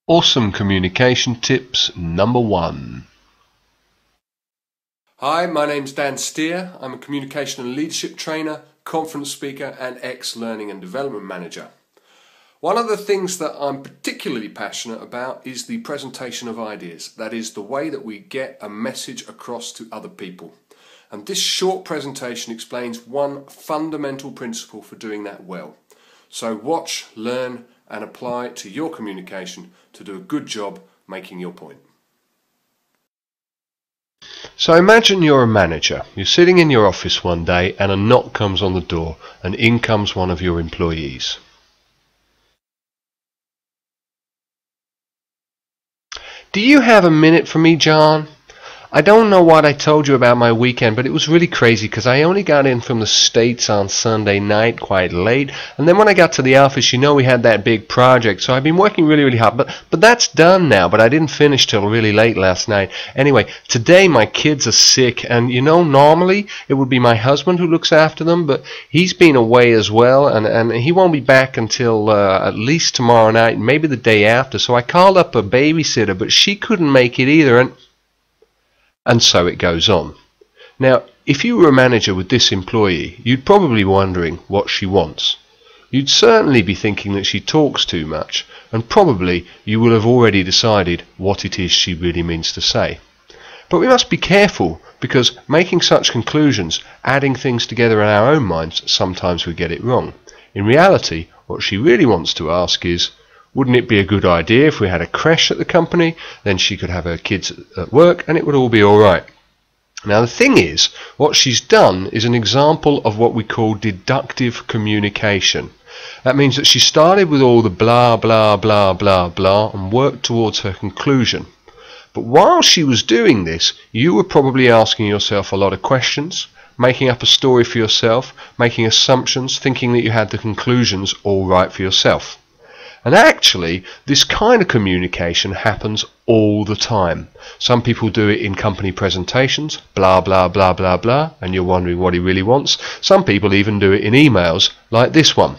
Awesome communication tips number 1. Hi, my name's Dan Steer. I'm a communication and leadership trainer, conference speaker and ex-learning and development manager. One of the things that I'm particularly passionate about is the presentation of ideas. That is the way that we get a message across to other people. And this short presentation explains one fundamental principle for doing that well. So watch, learn and apply it to your communication to do a good job making your point. So imagine you're a manager. You're sitting in your office one day and a knock comes on the door and in comes one of your employees. Do you have a minute for me, John? I don't know what I told you about my weekend, but it was really crazy because I only got in from the States on Sunday night quite late, and then when I got to the office, we had that big project, so I've been working really hard, but that's done now, but I didn't finish till really late last night. Anyway, today my kids are sick, and normally it would be my husband who looks after them, but he's been away as well, and he won't be back until at least tomorrow night, maybe the day after, so I called up a babysitter, but she couldn't make it either, and so it goes on. Now, if you were a manager with this employee, you'd probably be wondering what she wants. You'd certainly be thinking that she talks too much, and probably you will have already decided what it is she really means to say. But we must be careful, because making such conclusions, adding things together in our own minds, sometimes we get it wrong. In reality, what she really wants to ask is, wouldn't it be a good idea if we had a creche at the company? Then she could have her kids at work and it would all be alright. Now the thing is, what she's done is an example of what we call deductive communication. That means that she started with all the blah blah blah blah blah and worked towards her conclusion. But while she was doing this, you were probably asking yourself a lot of questions, making up a story for yourself, making assumptions, thinking that you had the conclusions all right for yourself. And actually, this kind of communication happens all the time. Some people do it in company presentations, blah, blah, blah, blah, blah, and you're wondering what he really wants. Some people even do it in emails, like this one.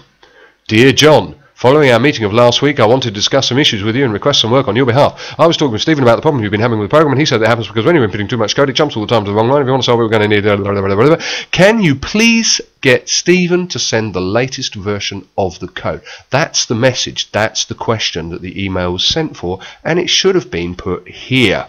Dear John, following our meeting of last week, I wanted to discuss some issues with you and request some work on your behalf. I was talking with Stephen about the problem you've been having with the program, and he said that happens because when you're inputting too much code, it jumps all the time to the wrong line. If you want to solve it, we're going to need... Blah, blah, blah, blah, blah. Can you please get Stephen to send the latest version of the code? That's the message. That's the question that the email was sent for, and it should have been put here.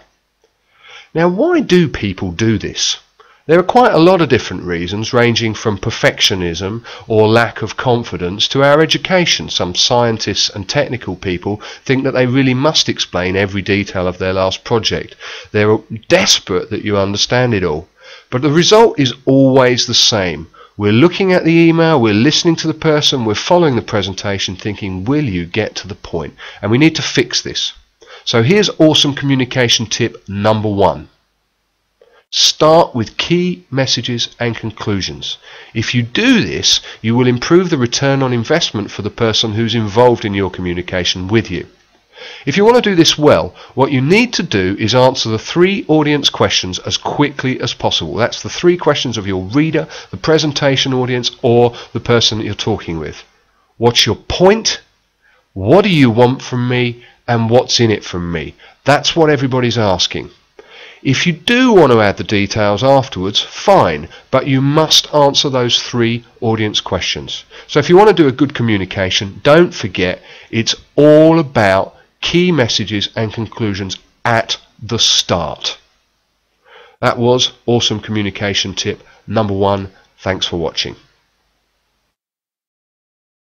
Now, why do people do this? There are quite a lot of different reasons, ranging from perfectionism or lack of confidence to our education. Some scientists and technical people think that they really must explain every detail of their last project. They're desperate that you understand it all. But the result is always the same. We're looking at the email, we're listening to the person, we're following the presentation thinking, will you get to the point? And we need to fix this. So here's awesome communication tip number 1. Start with key messages and conclusions. If you do this, you will improve the return on investment for the person who's involved in your communication with you. If you want to do this well, what you need to do is answer the 3 audience questions as quickly as possible. That's the 3 questions of your reader, the presentation audience, or the person that you're talking with. What's your point? What do you want from me? And what's in it from me? That's what everybody's asking. If you do want to add the details afterwards, fine, but you must answer those 3 audience questions. So if you want to do a good communication, don't forget it's all about key messages and conclusions at the start. That was awesome communication tip number 1. Thanks for watching.